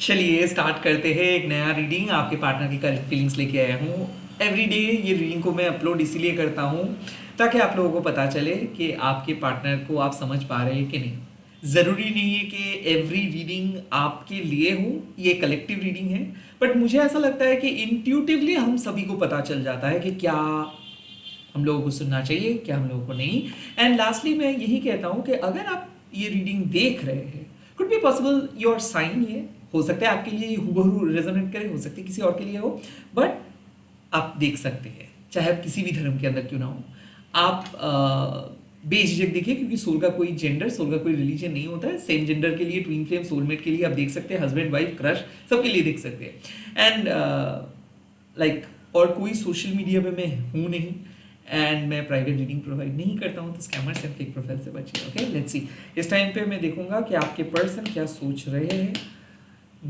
चलिए स्टार्ट करते हैं एक नया रीडिंग। आपके पार्टनर की करंट फीलिंग्स लेके आया हूँ। एवरीडे ये रीडिंग को मैं अपलोड इसीलिए करता हूँ ताकि आप लोगों को पता चले कि आपके पार्टनर को आप समझ पा रहे हैं कि नहीं। ज़रूरी नहीं है कि एवरी रीडिंग आपके लिए हो, ये कलेक्टिव रीडिंग है। बट मुझे ऐसा लगता है कि इंट्यूटिवली हम सभी को पता चल जाता है कि क्या हम लोगों को सुनना चाहिए, क्या हम लोगों को नहीं। एंड लास्टली मैं यही कहता हूँ कि अगर आप ये रीडिंग देख रहे हैं, could be possible your sign, ये हो सकता है आपके लिए हुबहू रेजोनेट करे, हो सकता है किसी और के लिए हो, बट आप देख सकते हैं चाहे आप किसी भी धर्म के अंदर क्यों ना हो। आप बेझिझक देखिए, क्योंकि सोल का कोई जेंडर, सोल का कोई रिलीजन नहीं होता है। सेम जेंडर के लिए, ट्विन फ्लेम, सोलमेट के लिए आप देख सकते हैं, हस्बैंड वाइफ, क्रश, सबके लिए देख सकते हैं। एंड लाइक और कोई सोशल मीडिया पे मैं हूँ नहीं, एंड मैं प्राइवेट रीडिंग प्रोवाइड नहीं करता हूँ, तो स्कैमर्स एंड फेक प्रोफाइल से बचिए। Okay, let's see. इस टाइम पे मैं देखूंगा कि आपके पर्सन क्या सोच रहे हैं।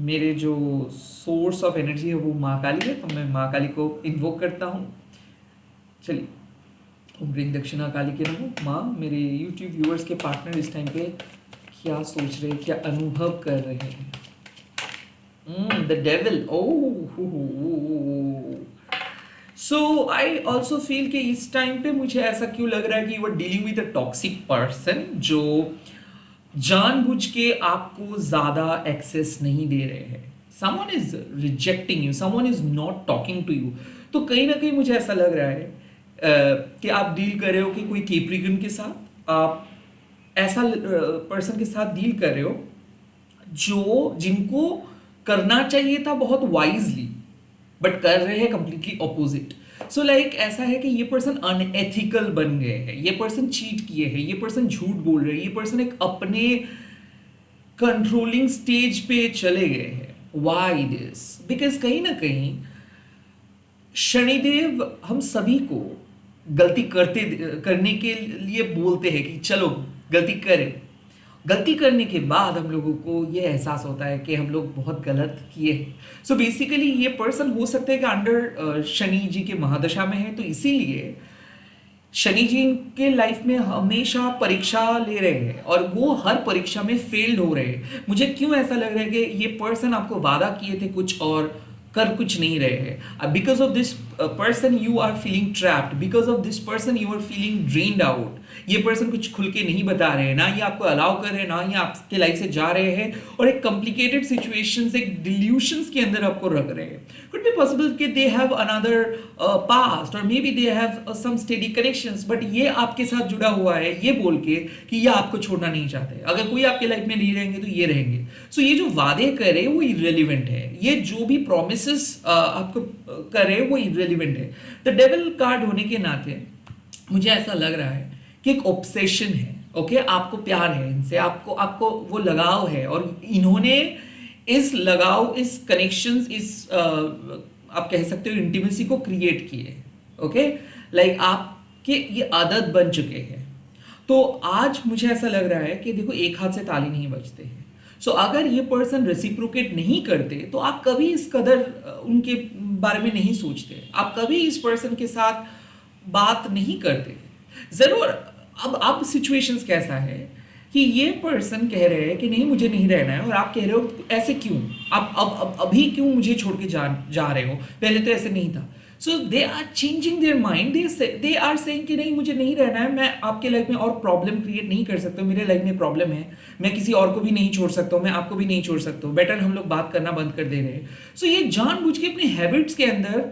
मेरे जो सोर्स ऑफ एनर्जी है वो माँ काली है, तो मैं माँ काली को इन्वोक करता हूँ। चलिए, ओम ह्रीं दक्षिणा काली के नमो। माँ, मेरे यूट्यूब व्यूअर्स के पार्टनर इस टाइम पे क्या सोच रहे हैं, क्या अनुभव कर रहे हैं। The devil, oh. So I also feel कि इस टाइम पे मुझे ऐसा क्यों लग रहा है कि you are dealing with a toxic person जो जानबूझ के आपको ज्यादा एक्सेस नहीं दे रहे हैं। Someone is rejecting you, someone is not talking to you. तो कहीं ना कहीं मुझे ऐसा लग रहा है कि आप डील कर रहे हो कि कोई केप्रिकन के साथ, आप ऐसा पर्सन के साथ डील कर रहे हो जो जिनको करना चाहिए था बहुत वाइजली, बट कर रहे हैं कंप्लीटली ऑपोजिट। सो लाइक ऐसा है कि ये पर्सन अनएथिकल बन गए हैं, ये पर्सन चीट किए हैं, ये पर्सन झूठ बोल रहे हैं, ये पर्सन एक अपने कंट्रोलिंग स्टेज पे चले गए हैं। Why this? बिकॉज कहीं ना कहीं शनिदेव हम सभी को गलती करने के लिए बोलते हैं कि चलो गलती करें। गलती करने के बाद हम लोगों को ये एहसास होता है कि हम लोग बहुत गलत किए हैं। सो बेसिकली ये पर्सन हो सकता है कि अंडर शनि जी के महादशा में है, तो इसीलिए शनि जी के लाइफ में हमेशा परीक्षा ले रहे हैं और वो हर परीक्षा में फेल्ड हो रहे हैं। मुझे क्यों ऐसा लग रहा है कि ये पर्सन आपको वादा किए थे कुछ और कर कुछ नहीं रहे हैं। Because of this person you are feeling trapped, because of this person you are feeling drained out. ये पर्सन कुछ खुल के नहीं बता रहे हैं, ना ये आपको अलाउ कर रहे हैं, ना ही आपके लाइफ से जा रहे हैं, और एक कॉम्प्लिकेटेड सिचुएशंस, एक डिल्यूशंस के अंदर आपको रख रहे हैं। कुड बी पॉसिबल कि दे हैव अनदर पास्ट, और maybe they have some steady connections, but ये आपके साथ जुड़ा हुआ है ये बोल के कि ये आपको छोड़ना नहीं चाहते। अगर कोई आपके लाइफ में नहीं रहेंगे तो ये रहेंगे। सो ये जो वादे करे वो इररिलेवेंट है, ये जो भी प्रोमिसेस आपको करे वो इररिलेवेंट है। द डेविल कार्ड होने के नाते मुझे ऐसा लग रहा है कि एक ऑब्सेशन है। ओके, आपको प्यार है इनसे, आपको आपको वो लगाव है, और इन्होंने इस लगाव, इस कनेक्शंस, इस आप कह सकते हो इंटीमेसी को क्रिएट किए। ओके, लाइक आपके ये आदत बन चुके हैं। तो आज मुझे ऐसा लग रहा है कि देखो, एक हाथ से ताली नहीं बजते हैं। सो अगर ये पर्सन रेसिप्रोकेट नहीं करते तो आप कभी इस कदर उनके बारे में नहीं सोचते, आप कभी इस पर्सन के साथ बात नहीं करते। जरूर अब सिचुएशंस कैसा है कि ये पर्सन कह रहे हैं कि नहीं मुझे नहीं रहना है, और आप कह रहे हो ऐसे क्यों, आप अब अभी क्यों मुझे छोड़ के जा रहे हो, पहले तो ऐसे नहीं था। So they are changing their mind, they are saying कि नहीं मुझे नहीं रहना है, मैं आपके लाइफ में और प्रॉब्लम क्रिएट नहीं कर सकता, मेरे लाइफ में प्रॉब्लम है, मैं किसी और को भी नहीं छोड़ सकता हूँ, मैं आपको भी नहीं छोड़ सकता हूँ, बेटर हम लोग बात करना बंद कर दे रहे हैं। सो ये जानबूझ के अपने हैबिट्स के अंदर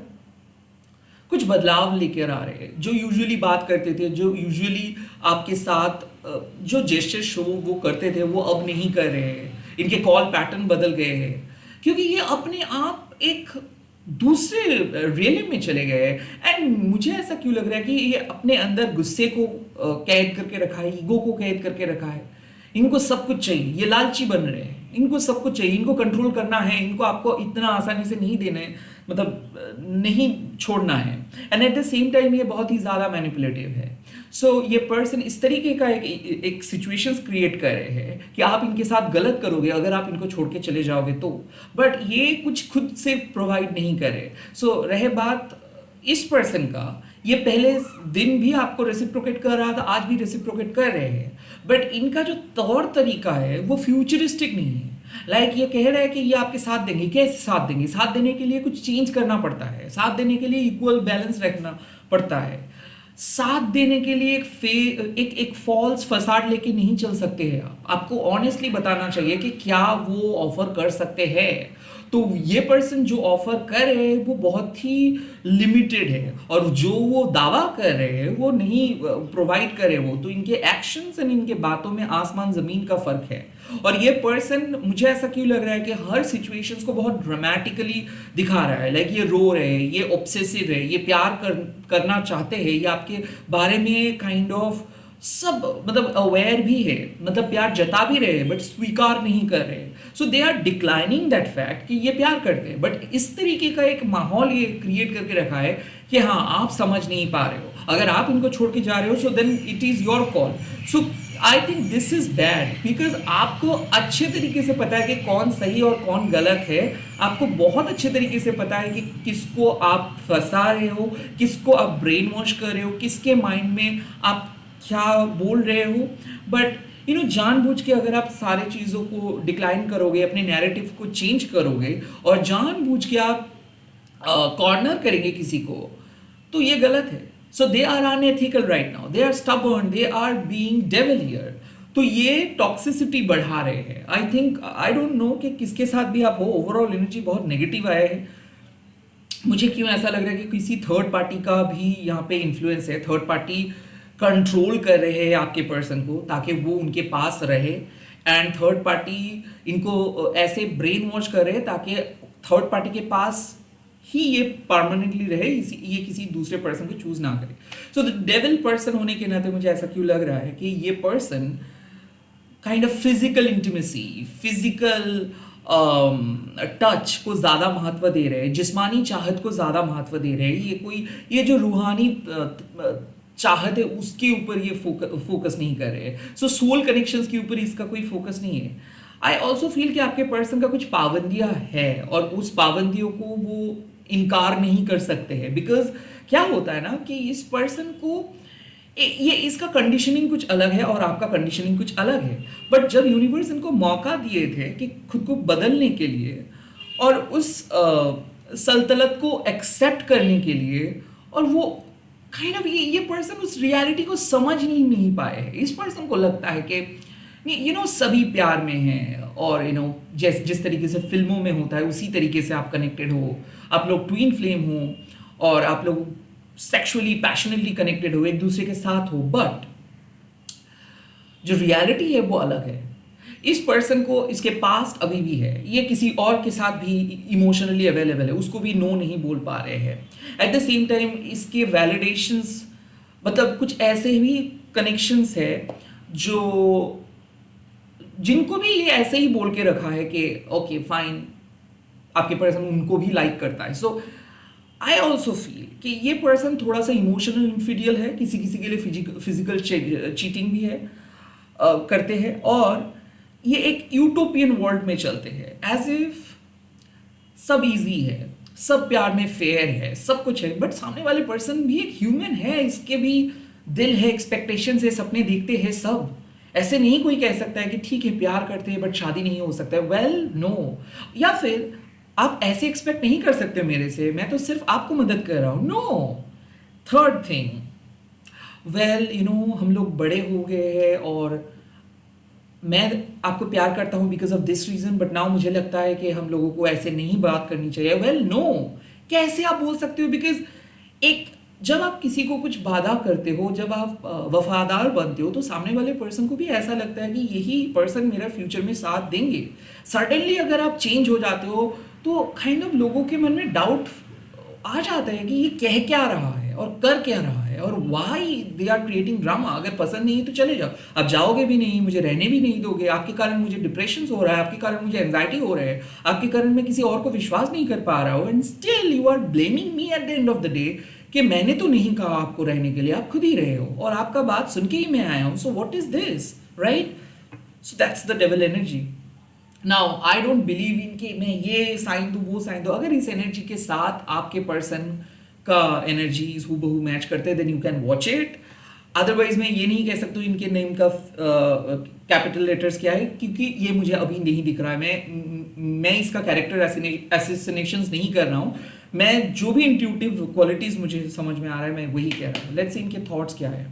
कुछ बदलाव लेकर आ रहे हैं। जो यूजुअली बात करते थे, जो यूजुअली आपके साथ जो जेस्चर शो वो करते थे, वो अब नहीं कर रहे हैं। इनके कॉल पैटर्न बदल गए हैं, क्योंकि ये अपने आप एक दूसरे रियलिम में चले गए हैं। एंड मुझे ऐसा क्यों लग रहा है कि ये अपने अंदर गुस्से को कैद करके रखा है, ईगो को कैद करके रखा है। इनको सब कुछ चाहिए, ये लालची बन रहे हैं, इनको सब कुछ चाहिए, इनको कंट्रोल करना है, इनको आपको इतना आसानी से नहीं देना है, मतलब नहीं छोड़ना है। And at the same time ये बहुत ही ज़्यादा मैनिपुलेटिव है। सो ये पर्सन इस तरीके का एक सिचुएशंस क्रिएट कर रहे हैं कि आप इनके साथ गलत करोगे अगर आप इनको छोड़ के चले जाओगे तो, बट ये कुछ खुद से प्रोवाइड नहीं करे। सो रहे बात इस पर्सन का, ये पहले दिन भी आपको रेसिप्रोकेट कर रहा था, आज भी रेसिप्रोकेट कर रहे हैं, बट इनका जो तौर तरीका है वो फ्यूचरिस्टिक नहीं है। लाइक ये कह रहा है कि ये आपके साथ देंगे, कैसे साथ देंगे? साथ देने के लिए कुछ चेंज करना पड़ता है, साथ देने के लिए इक्वल बैलेंस रखना पड़ता है, साथ देने के लिए एक फॉल्स फसाड लेके नहीं चल सकते हैं आप। आपको ऑनेस्टली बताना चाहिए कि क्या वो ऑफर कर सकते हैं। तो ये पर्सन जो ऑफर कर रहे हैं वो बहुत ही लिमिटेड है, और जो वो दावा कर रहे हैं वो नहीं प्रोवाइड करे वो। तो इनके एक्शंस एंड इनके बातों में आसमान जमीन का फर्क है। और ये पर्सन, मुझे ऐसा क्यों लग रहा है कि हर सिचुएशंस को बहुत ड्रामेटिकली दिखा रहा है। लाइक ये रो रहे हैं, ये ऑब्सेसिव है, ये करना चाहते हैं, ये आपके बारे में काइंड ऑफ सब मतलब अवेयर भी है, मतलब प्यार जता भी रहे हैं बट स्वीकार नहीं कर रहे। So they are declining that fact कि ये प्यार करते हैं, बट इस तरीके का एक माहौल ये क्रिएट करके रखा है कि हाँ आप समझ नहीं पा रहे हो, अगर आप इनको छोड़ के जा रहे हो so then it is your call. So I think this is bad, because आपको अच्छे तरीके से पता है कि कौन सही और कौन गलत है। आपको बहुत अच्छे तरीके से पता है कि किसको आप फंसा रहे हो, किसको आप ब्रेन वॉश कर रहे हो, किसके माइंड में आप क्या बोल रहे हो। बट जानबूझ के अगर आप सारे चीज़ों को डिक्लाइन करोगे, अपने नैरेटिव को चेंज करोगे और जानबूझ के आप कॉर्नर करेंगे किसी को, तो ये गलत है। So they are unethical right now, they are stubborn, they are being devil here. तो ये टॉक्सिसिटी बढ़ा रहे हैं। I think, I don't know कि किसके साथ भी आप हो, ओवरऑल एनर्जी बहुत नेगेटिव आया है। मुझे क्यों ऐसा लग रहा है कि किसी थर्ड पार्टी का भी यहाँ पे इन्फ्लुएंस है, थर्ड पार्टी कंट्रोल कर रहे हैं आपके पर्सन को ताकि वो उनके पास रहे, एंड थर्ड पार्टी इनको ऐसे ब्रेन वॉश कर रहे हैं ताकि थर्ड पार्टी के पास ही ये परमानेंटली रहे, ये किसी दूसरे पर्सन को चूज ना करे। सो द डेविल पर्सन होने के नाते मुझे ऐसा क्यों लग रहा है कि ये person kind of physical intimacy, physical touch को ज़्यादा महत्व दे रहे हैं, जिस्मानी चाहत को ज़्यादा महत्व दे रहे हैं। ये जो रूहानी चाहत है उसके ऊपर ये फोकस नहीं कर रहे हैं। सो सोल कनेक्शंस के ऊपर इसका कोई फोकस नहीं है। आई ऑल्सो फील कि आपके पर्सन का कुछ पाबंदियां है और उस पाबंदियों को वो इनकार नहीं कर सकते हैं। बिकॉज क्या होता है ना कि इस पर्सन को ये इसका कंडीशनिंग कुछ अलग है और आपका कंडीशनिंग कुछ अलग है। बट जब यूनिवर्स इनको मौका दिए थे कि खुद को बदलने के लिए और उस सल्तनत को एक्सेप्ट करने के लिए, और वो काइंड ऑफ ये पर्सन उस रियलिटी को समझ नहीं पाए हैं। इस पर्सन को लगता है कि सभी प्यार में हैं, और जिस तरीके से फिल्मों में होता है उसी तरीके से आप कनेक्टेड हो, आप लोग ट्विन फ्लेम हो और आप लोग सेक्सुअली पैशनेटली कनेक्टेड हो, एक दूसरे के साथ हो। बट जो रियलिटी है वो अलग है। इस पर्सन को इसके पास्ट अभी भी है, ये किसी और के साथ भी इमोशनली अवेलेबल है, उसको भी नो नहीं बोल पा रहे हैं। एट द सेम टाइम इसके वैलिडेशंस, मतलब कुछ ऐसे भी कनेक्शंस है जिनको भी ये ऐसे ही बोल के रखा है कि ओके फाइन, आपके पर्सन उनको भी लाइक करता है। सो आई ऑल्सो फील कि ये पर्सन थोड़ा सा इमोशनल इन्फिडियल है, किसी के लिए फिजिकल चीटिंग भी है करते हैं, और ये एक यूटोपियन वर्ल्ड में चलते हैं, एज इफ सब इजी है, सब प्यार में फेयर है, सब कुछ है। बट सामने वाले पर्सन भी एक ह्यूमन है, इसके भी दिल है, एक्सपेक्टेशंस है, सपने देखते हैं सब। ऐसे नहीं कोई कह सकता है कि ठीक है प्यार करते हैं बट शादी नहीं हो सकता है। वेल नो, या फिर आप ऐसे एक्सपेक्ट नहीं कर सकते मेरे से, मैं तो सिर्फ आपको मदद कर रहा हूं। नो। थर्ड थिंग, वेल हम लोग बड़े हो गए हैं और मैं आपको प्यार करता हूं because of this reason, but now मुझे लगता है कि हम लोगों को ऐसे नहीं बात करनी चाहिए। वेल नो, कैसे आप बोल सकते हो? बिकॉज जब आप किसी को कुछ वादा करते हो, जब आप वफादार बनते हो, तो सामने वाले पर्सन को भी ऐसा लगता है कि यही पर्सन मेरा फ्यूचर में साथ देंगे। सडनली अगर आप चेंज हो जाते हो तो काइंड ऑफ लोगों के मन में डाउट आ जाता है कि ये कह क्या रहा है और कर क्या रहा है, और why they are creating drama. अगर पसंद नहीं तो चले जाओ, आप जाओगे भी नहीं, मुझे रहने भी नहीं दोगे, आपके कारण मुझे डिप्रेशन हो रहा है, आपके कारण मुझे एंजाइटी हो रहा है, आपके कारण मैं किसी और को विश्वास नहीं कर पा रहा हूँ, and still you are blaming me at the end of the day कि मैंने तो नहीं कहा आपको रहने के लिए, आप खुद ही रहे हो और आपका बात सुन के ही मैं आया हूँ। So what is this, right? So that's the devil energy. Now I don't believe in कि मैं ये साइन दूँ वो साइन दूँ। अगर इस एनर्जी के साथ आपके पर्सन का एनर्जीज हूबहू मैच करते हैं then you can watch it. Otherwise मैं ये नहीं कह सकता इनके नेम का कैपिटल लेटर्स क्या है, क्योंकि ये मुझे अभी नहीं दिख रहा है। मैं इसका कैरेक्टर असैसिनेशंस नहीं कर रहा हूँ, मैं जो भी इंट्यूटिव क्वालिटीज मुझे समझ में आ रहा है मैं वही कह रहा हूँ। लेट्स सी इनके थॉट्स क्या है,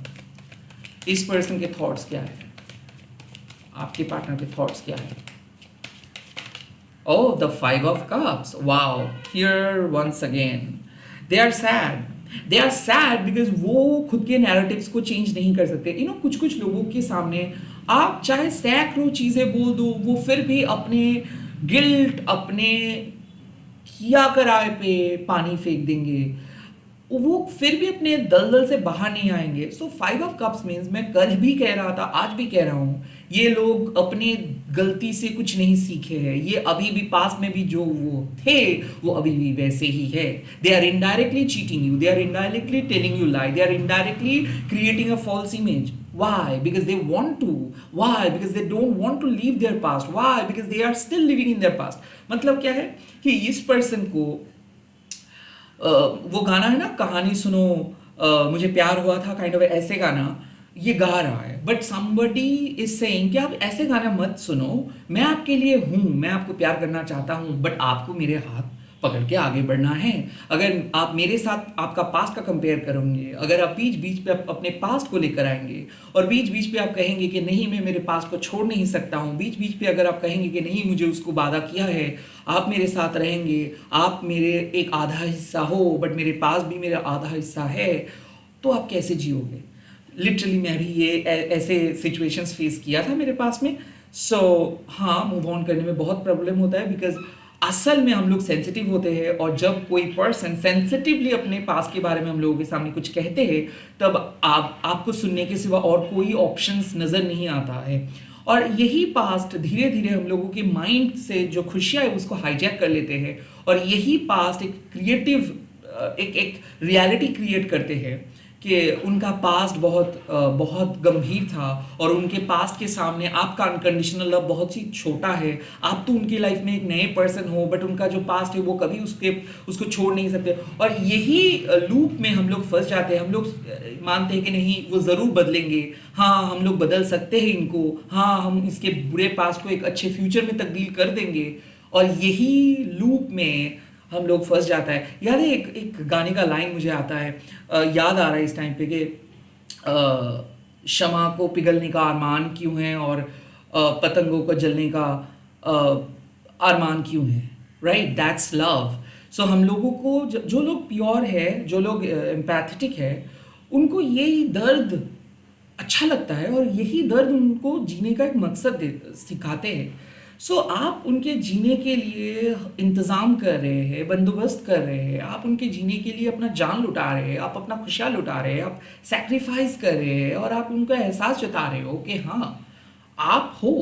इस पर्सन के थॉट्स क्या है, आपके पार्टनर के थॉट्स क्या है। Oh, the Five of Cups. Wow. Here once again. They are sad. They are sad because वो खुद के नैरेटिव्स को चेंज नहीं कर सकते। कुछ कुछ लोगों के सामने आप चाहे सैकड़ों चीज़ें बोल दो, वो फिर भी अपने गिल्ट, अपने किया कराए पे पानी फेंक देंगे, वो फिर भी अपने दलदल से बाहर नहीं आएंगे। So five of cups means, मैं कल भी कह रहा था, आज भी कह रहा हूँ, ये लोग अपने गलती से कुछ नहीं सीखे हैं। ये अभी भी पास्ट में भी जो वो थे वो अभी भी वैसे ही है। They are indirectly cheating you, they are indirectly telling you lie, they are indirectly creating a false image. Why? Because they want to. Why? Because they don't want to leave their past. Why? Because they are still living in their past. मतलब क्या है कि इस person को वो गाना है ना, कहानी सुनो मुझे प्यार हुआ था, काइंड ऑफ ऐसे गाना ये गा रहा है, बट समबडी इज सेइंग कि आप ऐसे गाना मत सुनो, मैं आपके लिए हूँ, मैं आपको प्यार करना चाहता हूँ, बट आपको मेरे हाथ पकड़ के आगे बढ़ना है। अगर आप मेरे साथ आपका पास्ट का कंपेयर करोगे, अगर आप बीच बीच पे अपने पास्ट को लेकर आएंगे और बीच बीच पे आप कहेंगे कि नहीं मैं मेरे पास्ट को छोड़ नहीं सकता हूँ, बीच बीच पे अगर आप कहेंगे कि नहीं मुझे उसको वादा किया है, आप मेरे साथ रहेंगे, आप मेरे एक आधा हिस्सा हो बट मेरे पास भी मेरा आधा हिस्सा है, तो आप कैसे जियोगे। लिटरली मैं भी ये ऐसे सिचुएशंस फेस किया था मेरे पास में। सो हाँ, मूव ऑन करने में बहुत प्रॉब्लम होता है, बिकॉज असल में हम लोग सेंसिटिव होते हैं, और जब कोई पर्सन सेंसिटिवली अपने पास के बारे में हम लोगों के सामने कुछ कहते हैं, तब आपको सुनने के सिवा और कोई ऑप्शंस नज़र नहीं आता है। और यही पास्ट धीरे धीरे हम लोगों के माइंड से जो खुशियाँ है उसको हाईजैक कर लेते हैं, और यही पास्ट एक क्रिएटिव एक रियलिटी क्रिएट करते हैं कि उनका पास्ट बहुत गंभीर था, और उनके पास्ट के सामने आपका अनकंडीशनल लव बहुत ही छोटा है। आप तो उनकी लाइफ में एक नए पर्सन हो, बट उनका जो पास्ट है वो कभी उसको छोड़ नहीं सकते। और यही लूप में हम लोग फंस जाते हैं। हम लोग मानते हैं कि नहीं वो ज़रूर बदलेंगे, हाँ हम लोग बदल सकते हैं इनको, हाँ हम इसके बुरे पास्ट को एक अच्छे फ्यूचर में तब्दील कर देंगे, और यही लूप में हम लोग फंस जाता है। याद है एक गाने का लाइन मुझे आता है, याद आ रहा है इस टाइम पे कि शमा को पिघलने का अरमान क्यों है, और पतंगों को जलने का अरमान क्यों है, राइट, दैट्स लव। सो हम लोगों को जो लोग प्योर है, जो लोग एम्पैथेटिक है, उनको यही दर्द अच्छा लगता है, और यही दर्द उनको जीने का एक मकसद सिखाते हैं। सो आप उनके जीने के लिए इंतज़ाम कर रहे हैं, बंदोबस्त कर रहे हैं, आप उनके जीने के लिए अपना जान लुटा रहे हैं, आप अपना खुशियाँ लुटा रहे हैं, आप सेक्रीफाइस कर रहे हैं, और आप उनका एहसास जता रहे हो कि हाँ आप हो,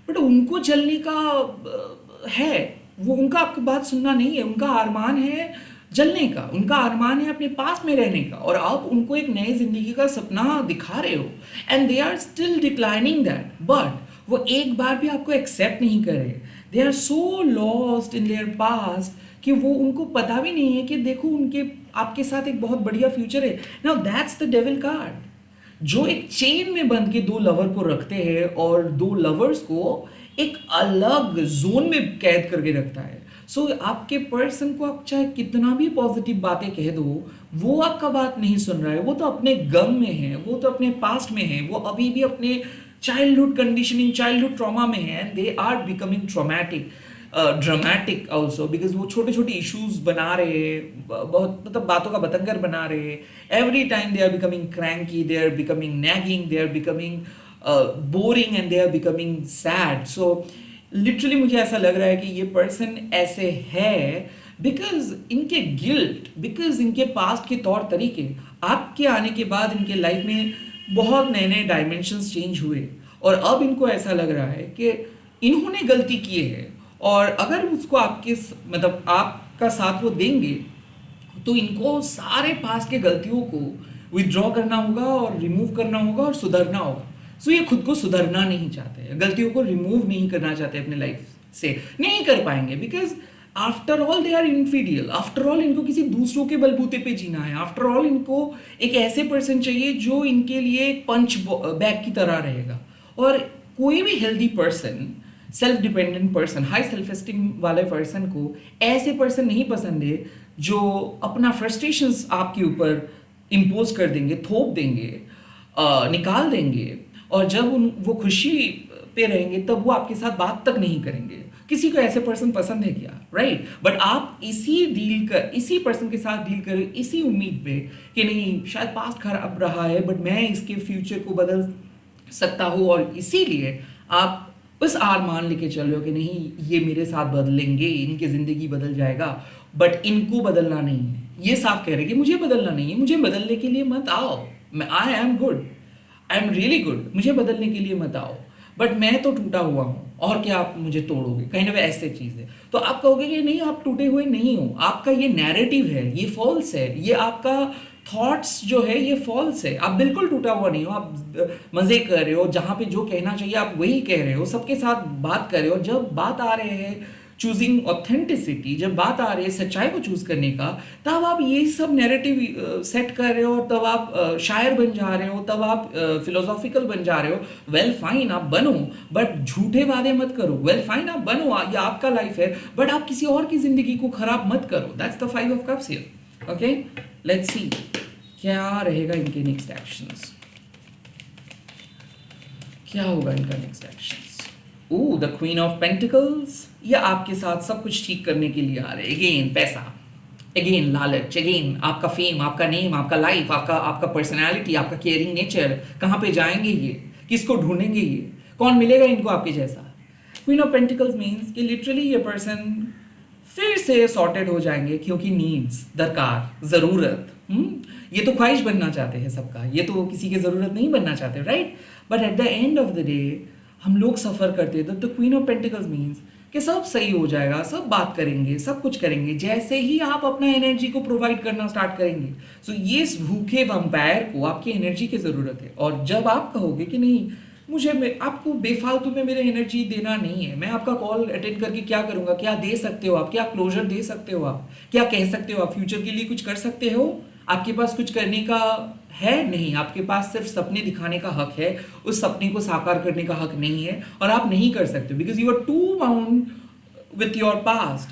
बट उनको जलने का है, वो उनका आपकी बात सुनना नहीं है, उनका अरमान है जलने का, उनका अरमान है अपने पास में रहने का, और आप उनको एक नई जिंदगी का सपना दिखा रहे हो, and they are still declining that, but वो एक बार भी आपको एक्सेप्ट नहीं करे। They are so lost in their past कि वो उनको पता भी नहीं है कि देखो उनके आपके साथ एक बहुत बढ़िया फ्यूचर है। Now that's the devil card, जो एक चेन में बंध के दो लवर को रखते हैं और दो लवर्स को एक अलग जोन में कैद करके रखता है। सो आपके पर्सन को आप चाहे कितना भी पॉजिटिव बातें कह दो, वो आपका बात नहीं सुन रहा है, वो तो अपने गम में है, वो तो अपने पास्ट में है, वो अभी भी अपने चाइल्डहुड कंडीशनिंग, चाइल्डहुड ट्रॉमा में है, and they are becoming traumatic dramatic also, because वो छोटे छोटे इश्यूज बना रहे हैं, बहुत मतलब बातों का बतंगर बना रहे हैं। Every time they are becoming cranky, they are becoming nagging, they are becoming boring, and they are becoming sad. So literally मुझे ऐसा लग रहा है कि ये पर्सन ऐसे है बिकॉज इनके गिल्ट, बिकॉज इनके पास्ट के तौर तरीके आपके आने के बाद इनके लाइफ में बहुत नए नए डायमेंशंस चेंज हुए, और अब इनको ऐसा लग रहा है कि इन्होंने गलती की है, और अगर उसको आपके मतलब आपका साथ वो देंगे तो इनको सारे पास्ट के गलतियों को विथड्रॉ करना होगा और रिमूव करना होगा और सुधरना होगा। सो ये खुद को सुधरना नहीं चाहते, गलतियों को रिमूव नहीं करना चाहते अपने लाइफ से, नहीं कर पाएंगे, because after all they are infidel. After all इनको किसी दूसरों के बलबूते पे जीना है। आफ्टर ऑल इनको एक ऐसे पर्सन चाहिए जो इनके लिए एक पंच बैग की तरह रहेगा, और कोई भी healthy person, self dependent person, high self esteem वाले पर्सन को ऐसे पर्सन नहीं पसंद है जो अपना फ्रस्ट्रेशंस आपके ऊपर इम्पोज कर देंगे, थोप देंगे, निकाल देंगे, और जब वो खुशी पे रहेंगे तब वो आपके साथ बात तक नहीं करेंगे। किसी को ऐसे पर्सन पसंद है क्या? राइट? बट आप इसी पर्सन के साथ डील करें इसी उम्मीद पे कि नहीं, शायद पास्ट खराब रहा है बट मैं इसके फ्यूचर को बदल सकता हूँ, और इसीलिए आप बस आर मान लेके चल रहे हो कि नहीं, ये मेरे साथ बदलेंगे, इनकी ज़िंदगी बदल जाएगा, बट इनको बदलना नहीं है। ये साफ कह रहे हैं कि मुझे बदलना नहीं है, मुझे बदलने के लिए मत आओ, मैं I am good, I am really good, मुझे बदलने के लिए मत आओ, बट मैं तो टूटा हुआ हूँ, और क्या आप मुझे तोड़ोगे, कहीं ना ऐसे चीज़ है। तो आप कहोगे कि नहीं, आप टूटे हुए नहीं हो, आपका ये नैरेटिव है, ये फॉल्स है, ये आपका थॉट्स जो है ये फॉल्स है, आप बिल्कुल टूटा हुआ नहीं हो, आप मज़े कर रहे हो, जहाँ पे जो कहना चाहिए आप वही कह रहे हो, सबके साथ बात कर रहे हो। जब बात आ रहे हैं चूजिंग ऑथेंटिसिटी, जब बात आ रही है सच्चाई को चूज करने का, तब आप यही सब नैरेटिव सेट कर रहे हो, तब आप शायर बन जा रहे हो, तब आप फिलोसॉफिकल बन जा रहे हो। वेल फाइन, आप बनो, बट झूठे वादे मत करो। वेल फाइन, आप बनो, ये आपका लाइफ है, बट आप किसी और की जिंदगी को खराब मत करो। That's the 5 of cups here. Okay, let's see क्या रहेगा इनके नेक्स्ट एक्शंस, क्या होगा इनका next actions. The queen of pentacles, ये आपके साथ सब कुछ ठीक करने के लिए आ रहे हैं। अगेन पैसा, अगेन लालच, अगेन आपका फेम, आपका नेम, आपका लाइफ, आपका पर्सनैलिटी, आपका केयरिंग नेचर। कहाँ पे जाएंगे ये, किसको ढूंढेंगे ये, कौन मिलेगा इनको आपके जैसा। क्वीन ऑफ पेंटिकल्स मीन्स कि लिटरली ये पर्सन फिर से सॉर्टेड हो जाएंगे, क्योंकि नीड्स, दरकार, ज़रूरत, ये तो ख्वाहिश बनना चाहते हैं सबका, ये तो किसी की ज़रूरत नहीं बनना चाहते, right? But at the end of the day हम लोग सफ़र करते हैं। तो क्वीन ऑफ पेंटिकल्स मीन्स कि सब सही हो जाएगा, सब बात करेंगे, सब कुछ करेंगे, जैसे ही आप अपना एनर्जी को प्रोवाइड करना स्टार्ट करेंगे। सो ये इस भूखे वंपायर को आपकी एनर्जी की ज़रूरत है, और जब आप कहोगे कि नहीं, मुझे आपको बेफालतू में मेरे एनर्जी देना नहीं है, मैं आपका कॉल अटेंड करके क्या करूँगा, क्या दे सकते हो आप, क्या क्लोजर दे सकते हो आप, क्या कह सकते हो आप, फ्यूचर के लिए कुछ कर सकते हो, आपके पास कुछ करने का है नहीं, आपके पास सिर्फ सपने दिखाने का हक है, उस सपने को साकार करने का हक नहीं है, और आप नहीं कर सकते because you are too bound with your past.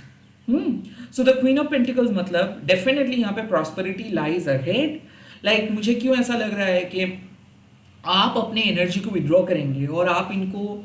So the queen of pentacles मतलब डेफिनेटली यहाँ पे प्रॉस्पेरिटी लाइज अहेड। लाइक मुझे क्यों ऐसा लग रहा है कि आप अपने एनर्जी को विड्रॉ करेंगे, और आप इनको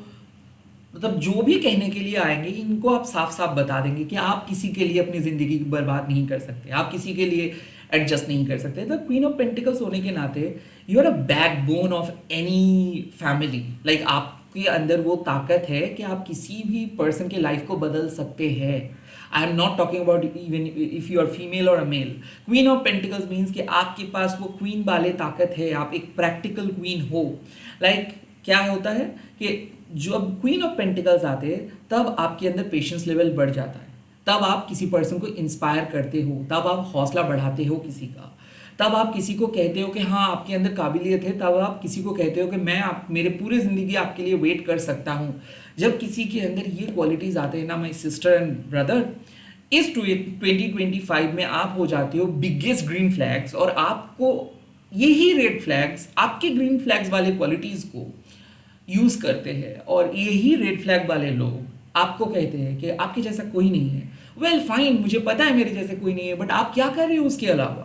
मतलब जो भी कहने के लिए आएंगे इनको आप साफ साफ बता देंगे कि आप किसी के लिए अपनी ज़िंदगी बर्बाद नहीं कर सकते, आप किसी के लिए एडजस्ट नहीं कर सकते। द क्वीन ऑफ पेंटिकल्स होने के नाते you are a backbone of any family. Like आपके अंदर वो ताकत है कि आप किसी भी पर्सन के लाइफ को बदल सकते हैं। I am not talking about even if you are female और a male. Queen of pentacles means कि आपके पास वो क्वीन वाले ताकत है, आप एक प्रैक्टिकल क्वीन हो। लाइक क्या होता है कि जब क्वीन ऑफ पेंटिकल्स आते हैं तब आपके अंदर पेशेंस लेवल बढ़ जाता है, तब आप किसी पर्सन को इंस्पायर करते हो, तब आप हौसला बढ़ाते हो किसी का, तब आप किसी को कहते हो कि हाँ आपके अंदर काबिलियत है, तब आप किसी को कहते हो कि मैं मेरे पूरे ज़िंदगी आपके लिए वेट कर सकता हूँ। जब किसी के अंदर ये क्वालिटीज़ आते हैं ना, माई सिस्टर एंड ब्रदर, इस 2025 में आप हो जाते हो बिगेस्ट ग्रीन फ्लैग्स, और आपको यही रेड फ्लैग्स आपके ग्रीन फ्लैग्स वाले क्वालिटीज़ को यूज़ करते हैं, और यही रेड फ्लैग वाले लोग आपको कहते हैं कि आपके जैसा कोई नहीं है। वेल फाइन, मुझे पता है मेरे जैसे कोई नहीं है, बट आप क्या कर रहे हो उसके अलावा?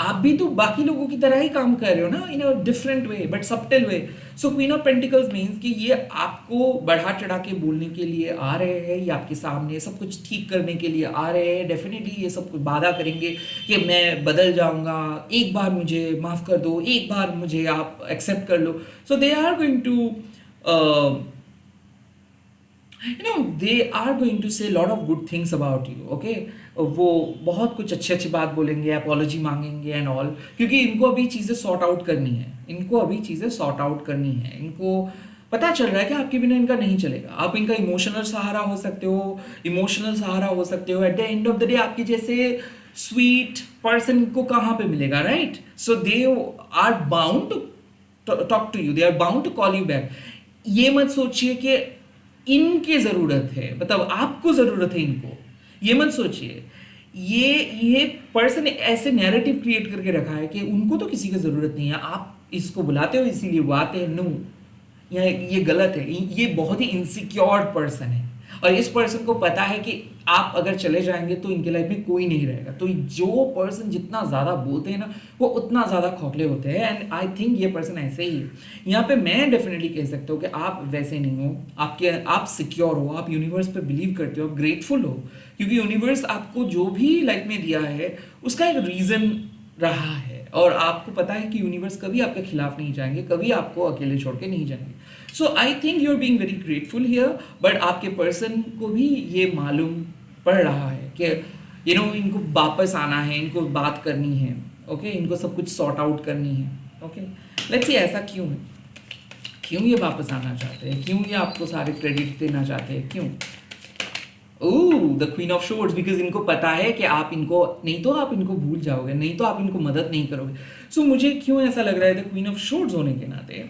आप भी तो बाकी लोगों की तरह ही काम कर रहे हो ना, in a different way but subtle way. So queen of pentacles means कि ये आपको बढ़ा चढ़ा के बोलने के लिए आ रहे हैं, ये आपके सामने सब कुछ ठीक करने के लिए आ रहे हैं। डेफिनेटली ये सब कुछ वादा करेंगे कि मैं बदल जाऊंगा, एक बार मुझे माफ़ कर दो, एक बार मुझे आप एक्सेप्ट कर लो। So they are going to they are going to say lot of good things about you, okay? वो बहुत कुछ अच्छी बात बोलेंगे, अपॉलॉजी मांगेंगे एंड ऑल, क्योंकि इनको अभी चीज़ें सॉर्ट आउट करनी है, इनको पता चल रहा है कि आपके बिना इनका नहीं चलेगा। आप इनका इमोशनल सहारा हो सकते हो, at the end of the day आपके जैसे स्वीट पर्सन को कहाँ पे मिलेगा, right? So they are bound to talk to you, they are bound to call you back. ये मत सोचिए कि इनकी ज़रूरत है, मतलब आपको ज़रूरत है इनको, ये मत सोचिए। ये पर्सन ऐसे नैरेटिव क्रिएट करके रखा है कि उनको तो किसी की ज़रूरत नहीं है, आप इसको बुलाते हो इसीलिए वो आते हैं। नो, ये गलत है, ये बहुत ही इनसिक्योर पर्सन है, और इस पर्सन को पता है कि आप अगर चले जाएंगे तो इनके लाइफ में कोई नहीं रहेगा। तो जो पर्सन जितना ज़्यादा बोलते हैं ना, वो उतना ज़्यादा खोखले होते हैं, एंड आई थिंक ये पर्सन ऐसे ही है। यहाँ पे मैं डेफिनेटली कह सकता हूँ कि आप वैसे नहीं हो, आप सिक्योर हो, आप यूनिवर्स पे बिलीव करते हो, आप ग्रेटफुल हो, क्योंकि यूनिवर्स आपको जो भी लाइफ में दिया है उसका एक रीज़न रहा है, और आपको पता है कि यूनिवर्स कभी आपके खिलाफ नहीं जाएंगे, कभी आपको अकेले छोड़ के नहीं जाएंगे। So I think you are being very grateful here, but आपके पर्सन को भी ये मालूम पड़ रहा है कि इनको वापस आना है, इनको बात करनी है, ओके इनको सब कुछ सॉर्ट आउट करनी है, ओके लेट्स सी ऐसा क्यों है, क्यों ये वापस आना चाहते हैं, क्यों ये आपको सारे क्रेडिट देना चाहते हैं, क्यों? द क्वीन ऑफ शोर्ड्स, बिकॉज इनको पता है कि आप इनको नहीं तो आप इनको भूल जाओगे, नहीं तो आप इनको मदद नहीं करोगे। सो मुझे क्यों ऐसा लग रहा है द क्वीन ऑफ शोर्ड्स होने के नाते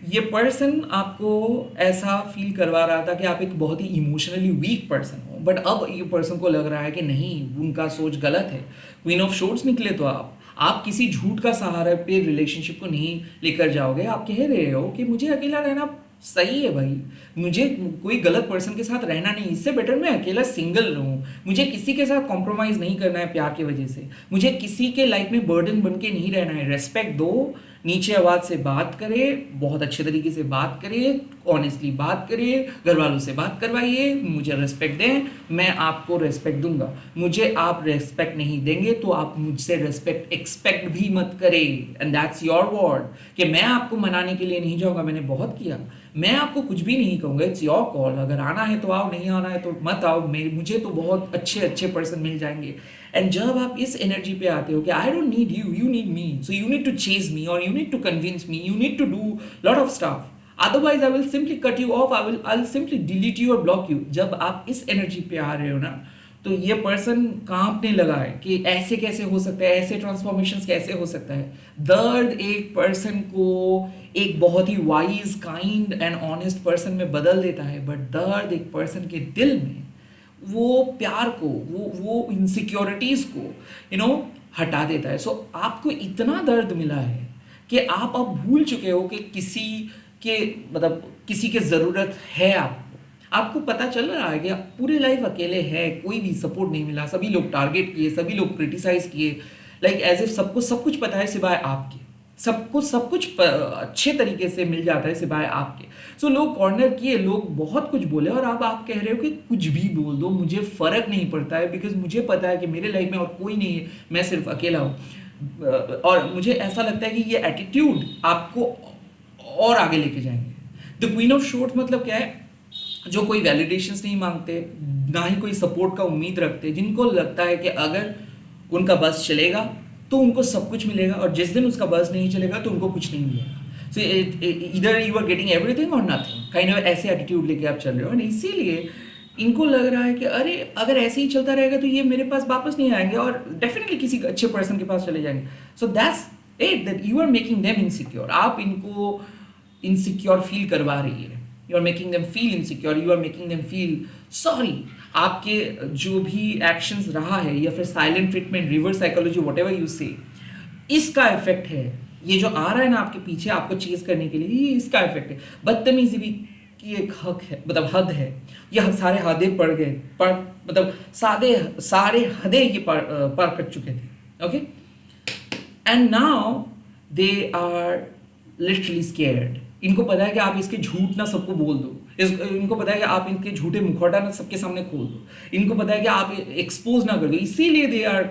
ये पर्सन आपको ऐसा फील करवा रहा था कि आप एक बहुत ही इमोशनली वीक पर्सन हो, बट अब ये पर्सन को लग रहा है कि नहीं, उनका सोच गलत है। क्वीन ऑफ शोर्ड्स निकले तो आप किसी झूठ का सहारा पे रिलेशनशिप को नहीं लेकर जाओगे। आप कह रहे हो कि मुझे अकेला रहना सही है भाई, मुझे कोई गलत पर्सन के साथ रहना नहीं, इससे बेटर मैं अकेला सिंगल रहूं, मुझे किसी के साथ कॉम्प्रोमाइज़ नहीं करना है प्यार की वजह से, मुझे किसी के लाइफ में बर्डन बन के नहीं रहना है। रेस्पेक्ट दो, नीचे आवाज़ से बात करिए, बहुत अच्छे तरीके से बात करिए, ऑनेस्टली बात करिए, घर वालों से बात करवाइए, मुझे रेस्पेक्ट दें, मैं आपको रेस्पेक्ट दूंगा, मुझे आप रेस्पेक्ट नहीं देंगे तो आप मुझसे रेस्पेक्ट एक्सपेक्ट भी मत करें, एंड दैट्स योर वर्ड, कि मैं आपको मनाने के लिए नहीं जाऊँगा, मैंने बहुत किया, मैं आपको कुछ भी नहीं कहूँगा, इट्स योर कॉल, अगर आना है तो आओ, नहीं आना है तो मत आओ, मुझे तो बहुत अच्छे अच्छे पर्सन मिल जाएंगे। एंड जब आप इस एनर्जी पे आते हो कि I don't need you, you need me, so you need to chase me, और you need to convince me, you need to do lot of stuff, otherwise I will simply cut you off, I'll simply delete you or block you। जब आप इस energy पे आ रहे हो ना, तो ये पर्सन कांपने लगा है कि ऐसे कैसे हो सकता है, ऐसे ट्रांसफॉर्मेशंस कैसे हो सकता है। दर्द एक पर्सन को एक बहुत ही wise, kind and honest person में बदल देता है, बट दर्द एक पर्सन के दिल में वो प्यार को, वो इनसिक्योरिटीज को हटा देता है। सो आपको इतना दर्द मिला है कि आप अब भूल चुके हो कि किसी के ज़रूरत है आपको पता चल रहा है कि आप पूरी लाइफ अकेले हैं, कोई भी सपोर्ट नहीं मिला, सभी लोग टारगेट किए, सभी लोग क्रिटिसाइज किए, लाइक एज इफ सबको सब कुछ पता है सिवाय आपके, सबको सब कुछ अच्छे तरीके से मिल जाता है सिवाय आपके। सो लोग कॉर्नर किए, लोग बहुत कुछ बोले, और अब आप कह रहे हो कि कुछ भी बोल दो, मुझे फ़र्क नहीं पड़ता है, बिकॉज मुझे पता है कि मेरे लाइफ में और कोई नहीं है, मैं सिर्फ अकेला हूँ। और मुझे ऐसा लगता है कि ये एटीट्यूड आपको और आगे लेके जाएंगे। द क्वीन ऑफ शोर्ड्स मतलब क्या है? जो कोई वैलिडेशंस नहीं मांगते, ना ही कोई सपोर्ट का उम्मीद रखते, जिनको लगता है कि अगर उनका बस चलेगा तो उनको सब कुछ मिलेगा, और जिस दिन उसका बस नहीं चलेगा तो उनको कुछ नहीं मिलेगा। सो इधर यू आर गेटिंग एवरीथिंग और नथिंग, काइंड ऑफ ऐसे एटीट्यूड लेके आप चल रहे हो, और इसीलिए इनको लग रहा है कि अरे अगर ऐसे ही चलता रहेगा तो ये मेरे पास वापस नहीं आएंगे, और डेफिनेटली किसी अच्छे पर्सन के पास चले जाएंगे। So that's it, that you are making them insecure, आप इनको इनसिक्योर फील करवा रही है, you are making them feel insecure, you are making them feel sorry. आपके जो भी एक्शंस रहा है, या फिर silent treatment, reverse psychology, whatever you say, इसका इफेक्ट है। ये जो आ रहा है ना आपके पीछे आपको चेज करने के लिए, ये इसका इफेक्ट है। बदतमीजी भी की एक हक है, मतलब हद है, ये सारे हदें पड़ गए, मतलब सारे हदें ये पार कर चुके थे, okay. And now they are literally scared. इनको पता है कि आप इसके झूठ ना सबको बोल दो, इनको पता है कि आप इनके झूठे मुखौटा ना सबके सामने खोल दो, इनको पता है कि आप एक्सपोज ना कर दो, इसीलिए they are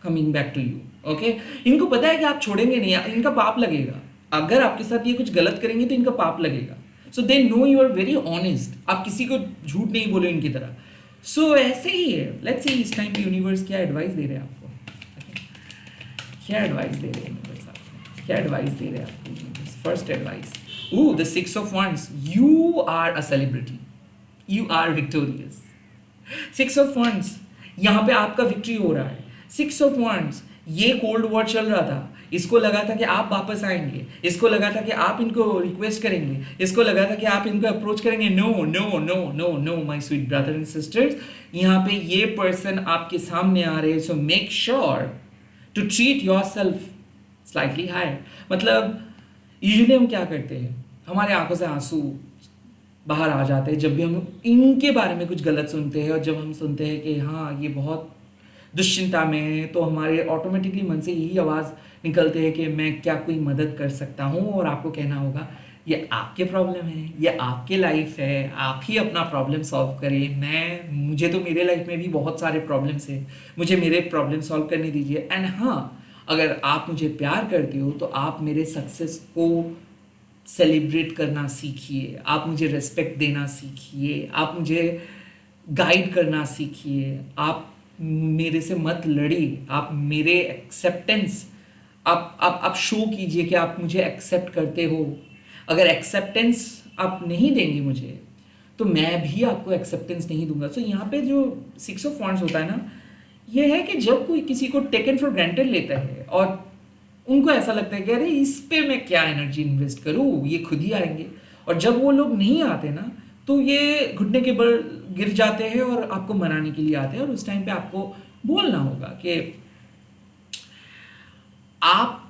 coming back to you, okay. इनको पता है कि आप छोड़ेंगे नहीं, इनका पाप लगेगा, अगर आपके साथ ये कुछ गलत करेंगे तो इनका पाप लगेगा। So they know you are very honest, आप किसी को झूठ नहीं बोले इनकी तरह। सो ऐसे ही है। लेट्स सी इस टाइम पे यूनिवर्स क्या एडवाइस दे रहे हैं आपको, क्या एडवाइस दे रहे हैं यूनिवर्स आपको, क्या एडवाइस दे रहे हैं आपको। First advice, the 6 of Wands, you are a celebrity, you are victorious। 6 of Wands, यहाँ पे आपका विक्ट्री हो रहा है। 6 of Wands, ये कोल्ड वॉर चल रहा था, इसको लगा था कि आप वापस आएंगे, इसको लगा था कि आप इनको रिक्वेस्ट करेंगे, इसको लगा था कि आप इनको अप्रोच करेंगे। No no no no no my sweet brother and sisters, यहाँ पे ये पर्सन आपके सामने आ रहे हैं। So make sure to treat yourself slightly higher. मतलब यूजुअली हम क्या करते हैं, हमारे आंखों से आंसू बाहर आ जाते हैं जब भी हम इनके बारे में कुछ गलत सुनते हैं, और जब हम सुनते हैं कि हाँ ये बहुत दुश्चिंता में है, तो हमारे ऑटोमेटिकली मन से यही आवाज़ निकलते हैं कि मैं क्या कोई मदद कर सकता हूँ। और आपको कहना होगा ये आपके प्रॉब्लम है, ये आपके लाइफ है, आप ही अपना प्रॉब्लम सॉल्व करें। मुझे तो मेरे लाइफ में भी बहुत सारे प्रॉब्लम्स हैं, मुझे मेरे प्रॉब्लम सॉल्व करने दीजिए। एंड हाँ, अगर आप मुझे प्यार करते हो तो आप मेरे सक्सेस को सेलिब्रेट करना सीखिए, आप मुझे रिस्पेक्ट देना सीखिए, आप मुझे गाइड करना सीखिए, आप मेरे से मत लड़िए, आप मेरे एक्सेप्टेंस आप शो कीजिए कि आप मुझे एक्सेप्ट करते हो। अगर एक्सेप्टेंस आप नहीं देंगे मुझे, तो मैं भी आपको एक्सेप्टेंस नहीं दूंगा। सो यहाँ पे जो 6 ऑफ वांड्स होता है ना, ये है कि जब कोई किसी को टेकन फॉर ग्रांटेड लेता है और उनको ऐसा लगता है कि अरे इस पे मैं क्या एनर्जी इन्वेस्ट करूँ, ये खुद ही आएंगे। और जब वो लोग नहीं आते ना, तो ये घुटने के बल गिर जाते हैं और आपको मनाने के लिए आते हैं। और उस टाइम पे आपको बोलना होगा कि आप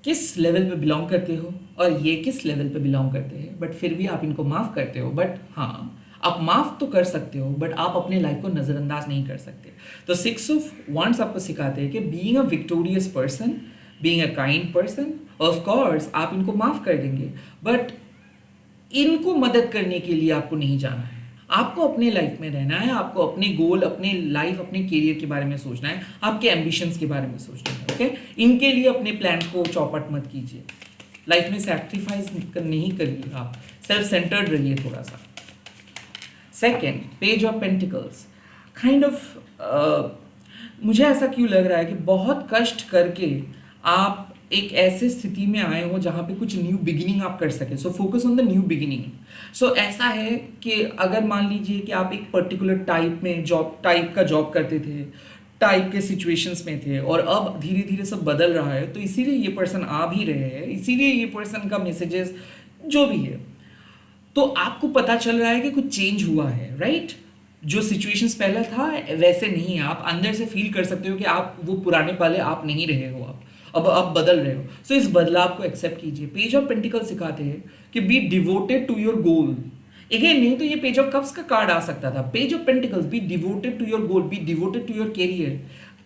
किस लेवल पे बिलोंग करते हो और ये किस लेवल पे बिलोंग करते हैं, बट फिर भी आप इनको माफ़ करते हो। बट हाँ, आप माफ़ तो कर सकते हो, बट आप अपने लाइफ को नज़रअंदाज नहीं कर सकते। तो 6 ऑफ वांड्स आपको सिखाते हैं कि being a victorious person, being a kind person, of course आप इनको माफ़ कर देंगे, बट इनको मदद करने के लिए आपको नहीं जाना है। आपको अपने लाइफ में रहना है, आपको अपने गोल, अपने लाइफ, अपने करियर के बारे में सोचना है, आपके एम्बिशंस के बारे में सोचना है। ओके, इनके लिए अपने प्लान को चौपट मत कीजिए। लाइफ में सैक्रिफाइस नहीं करिए, आप सेल्फ सेंटर्ड रहिए थोड़ा सा। Second, page of pentacles. Kind of मुझे ऐसा क्यों लग रहा है कि बहुत कष्ट करके आप एक ऐसे स्थिति में आए हो जहाँ पे कुछ न्यू बिगिनिंग आप कर सके। So focus on the new beginning. So ऐसा है कि अगर मान लीजिए कि आप एक पर्टिकुलर टाइप का जॉब करते थे, टाइप के सिचुएशंस में थे, और अब धीरे धीरे सब बदल रहा है, तो इसीलिए ये पर्सन आ भी रहे हैं, इसीलिए ये पर्सन का मैसेजेस जो भी है, तो आपको पता चल रहा है कि कुछ चेंज हुआ है, राइट? जो सिचुएशंस पहले था वैसे नहीं है। आप अंदर से फील कर सकते हो कि आप वो पुराने वाले आप नहीं रहे हो, अब आप बदल रहे हो। सो इस बदलाव को एक्सेप्ट कीजिए। पेज ऑफ पेंटिकल सिखाते हैं कि be devoted to your goal. Again, नहीं तो ये पेज ऑफ कप्स का कार्ड आ सकता था। Page of pentacles, be devoted to your goal, be devoted to your career.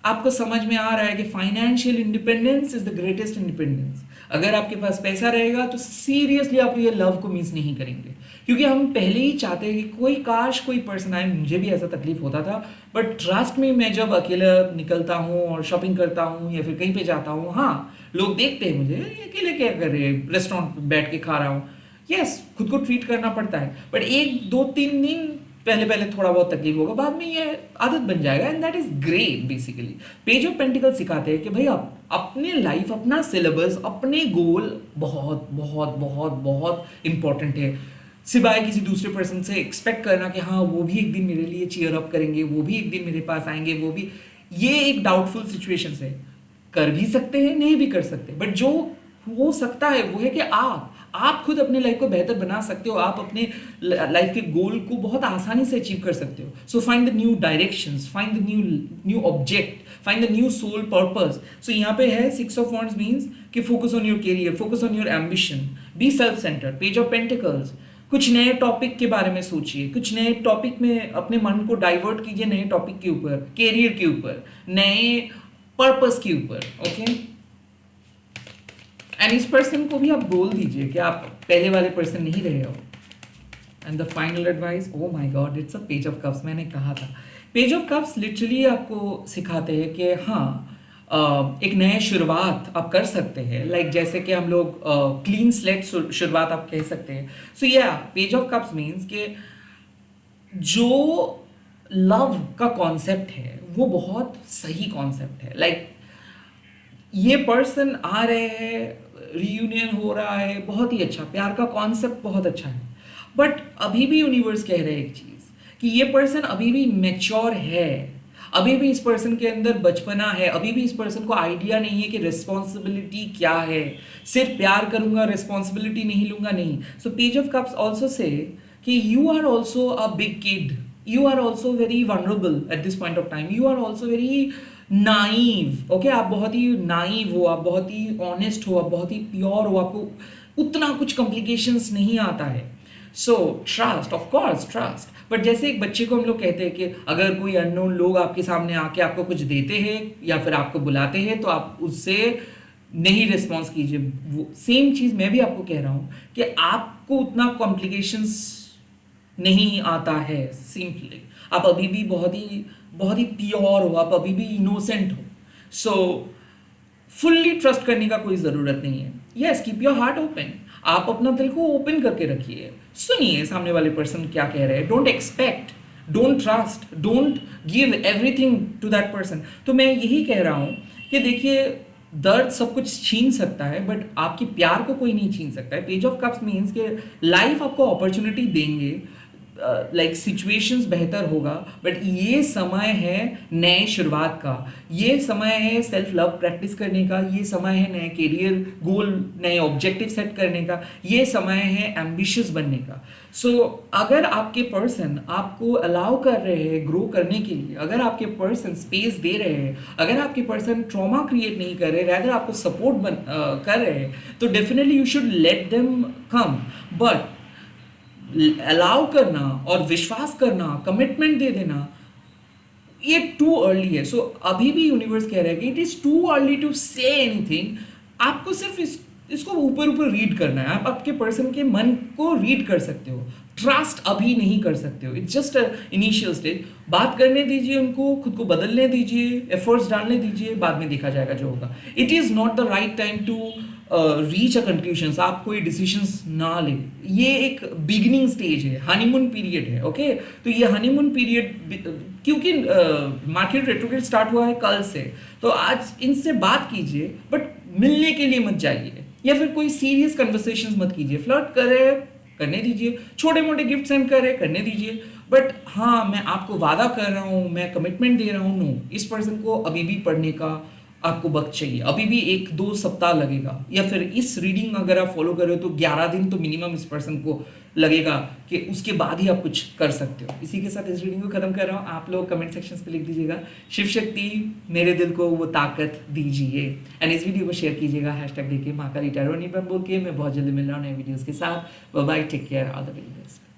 आपको समझ में आ रहा है कि financial independence is the greatest independence. अगर आपके पास पैसा रहेगा तो सीरियसली आप ये लव को मिस नहीं करेंगे, क्योंकि हम पहले ही चाहते हैं कि काश कोई पर्सन आए। मुझे भी ऐसा तकलीफ होता था, बट ट्रस्ट में मैं जब अकेला निकलता हूँ और शॉपिंग करता हूँ या फिर कहीं पे जाता हूँ, हाँ लोग देखते हैं मुझे, ये अकेले क्या कर रहे हैं, रेस्टोरेंट पे बैठ के खा रहा हूँ। यस, खुद को ट्रीट करना पड़ता है, बट 1 2 3 दिन पहले थोड़ा बहुत तकलीफ होगा, बाद में ये आदत बन जाएगा, and that is great. Basically page of pentacle सिखाते हैं कि भाई आप अपने लाइफ, अपना सिलेबस, अपने गोल बहुत बहुत बहुत बहुत इंपॉर्टेंट है। सिवाय किसी दूसरे पर्सन से एक्सपेक्ट करना कि हाँ वो भी एक दिन मेरे लिए चीयर अप करेंगे, वो भी एक दिन मेरे पास आएंगे, वो भी, ये एक डाउटफुल सिचुएशन है। कर भी सकते हैं, नहीं भी कर सकते, बट जो हो सकता है वो है कि आप खुद अपने लाइफ को बेहतर बना सकते हो। आप अपने लाइफ के गोल को बहुत आसानी से अचीव कर सकते हो। So find the new directions, find the new object, find the new soul purpose. So यहाँ पे है 6 ऑफ वांड्स मीन्स कि focus on your career, focus on your ambition, be self centred. Page of pentacles, कुछ नए topic के बारे में सोचिए, कुछ नए टॉपिक में अपने मन को डाइवर्ट कीजिए, नए टॉपिक के ऊपर, कैरियर के ऊपर, नए पर्पस के ऊपर। ओके, एंड इस पर्सन को भी आप बोल दीजिए कि आप पहले वाले पर्सन नहीं रहे हो। And the final advice, oh my God, it's a page of cups. मैंने कहा था पेज ऑफ कप्स लिटरली आपको सिखाते हैं कि हाँ एक नए शुरुआत आप कर सकते हैं। लाइक जैसे कि हम लोग क्लीन स्लेट शुरुआत आप कह सकते हैं। सो या पेज ऑफ कप्स मीन्स कि जो लव का कॉन्सेप्ट है वो बहुत सही कॉन्सेप्ट है। लाइक ये पर्सन आ रहे हैं, रियूनियन हो रहा है, बहुत ही अच्छा, प्यार का कॉन्सेप्ट बहुत अच्छा है, बट अभी भी यूनिवर्स कह रहे हैं एक चीज़ कि ये पर्सन अभी भी मैच्योर है, अभी भी इस पर्सन के अंदर बचपना है, अभी भी इस पर्सन को आइडिया नहीं है कि रिस्पॉन्सिबिलिटी क्या है। सिर्फ प्यार करूंगा, रिस्पॉन्सिबिलिटी नहीं लूंगा, नहीं। So page of cups also say कि you are also a big kid, you are also very vulnerable at this point of time, you are also very naive. Okay, आप बहुत ही नाइव हो, आप बहुत ही ऑनेस्ट हो, आप बहुत ही प्योर हो, आपको उतना कुछ कॉम्प्लिकेशंस नहीं आता है। So trust, of course trust. But जैसे एक बच्चे को हम लोग कहते हैं कि अगर कोई अननोन लोग आपके सामने आके आपको कुछ देते हैं या फिर आपको बुलाते हैं तो आप उससे नहीं रिस्पॉन्स कीजिए। वो सेम चीज़ मैं भी आपको कह रहा हूँ कि आपको उतना कॉम्प्लिकेशंस नहीं आता है। सिंपली आप अभी भी बहुत ही प्योर हो, आप अभी भी इनोसेंट हो। सो फुल्ली ट्रस्ट करने का कोई ज़रूरत नहीं है। Yes, keep your heart open. आप अपना दिल को ओपन करके रखिए, सुनिए सामने वाले पर्सन क्या कह रहे हैं। Don't expect, don't trust, don't give everything to that person. तो मैं यही कह रहा हूँ कि देखिए, दर्द सब कुछ छीन सकता है बट आपके प्यार को कोई नहीं छीन सकता है। पेज ऑफ कप्स मीन्स कि लाइफ आपको अपॉर्चुनिटी देंगे, लाइक सिचुएशंस बेहतर होगा, बट ये समय है नए शुरुआत का, ये समय है सेल्फ लव प्रैक्टिस करने का, ये समय है नए करियर गोल, नए ऑब्जेक्टिव सेट करने का, ये समय है एम्बिशियस बनने का। सो अगर आपके पर्सन आपको अलाउ कर रहे हैं ग्रो करने के लिए, अगर आपके पर्सन स्पेस दे रहे हैं, अगर आपके पर्सन ट्रॉमा क्रिएट नहीं कर रहे, अगर आपको सपोर्ट कर रहे हैं, तो definitely you should let them come. But allow करना और विश्वास करना, कमिटमेंट दे देना, ये टू अर्ली है। सो अभी भी यूनिवर्स कह रहा है कि it is too early to say anything. आपको सिर्फ इसको ऊपर ऊपर रीड करना है। आप आपके पर्सन के मन को रीड कर सकते हो, ट्रस्ट अभी नहीं कर सकते हो। It's just initial stage. बात करने दीजिए उनको, खुद को बदलने दीजिए, एफर्ट्स डालने दीजिए, बाद में देखा जाएगा जो होगा। It is not the right time to reach a conclusion. आप कोई डिसीजंस ना लें, ये एक बिगिनिंग स्टेज है, हनीमून पीरियड है। ओके, तो ये हनीमून पीरियड, क्योंकि मार्केट रेट्रोग्रेड स्टार्ट हुआ है कल से, तो आज इनसे बात कीजिए बट मिलने के लिए मत जाइए, या फिर कोई सीरियस कन्वर्सेशंस मत कीजिए। फ्लर्ट करे, करने दीजिए, छोटे मोटे गिफ्ट सेंड करे, करने दीजिए, बट हाँ, मैं आपको वादा कर रहा हूँ, मैं कमिटमेंट दे रहा हूँ, नो, इस पर्सन को अभी भी पढ़ने का आपको वक्त चाहिए, अभी भी 1-2 सप्ताह लगेगा। या फिर इस रीडिंग अगर आप फॉलो कर रहे हो तो 11 दिन तो मिनिमम इस पर्सन को लगेगा कि उसके बाद ही आप कुछ कर सकते हो। इसी के साथ इस रीडिंग को खत्म कर रहा हूँ। आप लोग कमेंट सेक्शंस पे लिख दीजिएगा, शिव शक्ति मेरे दिल को वो ताकत दीजिए, एंड इस वीडियो को शेयर कीजिएगा #देके महाकाली टैरो बोल के। मैं बहुत जल्दी मिल रहा हूँ नए वीडियोज़ के साथ। Bye bye, take care, all the very best.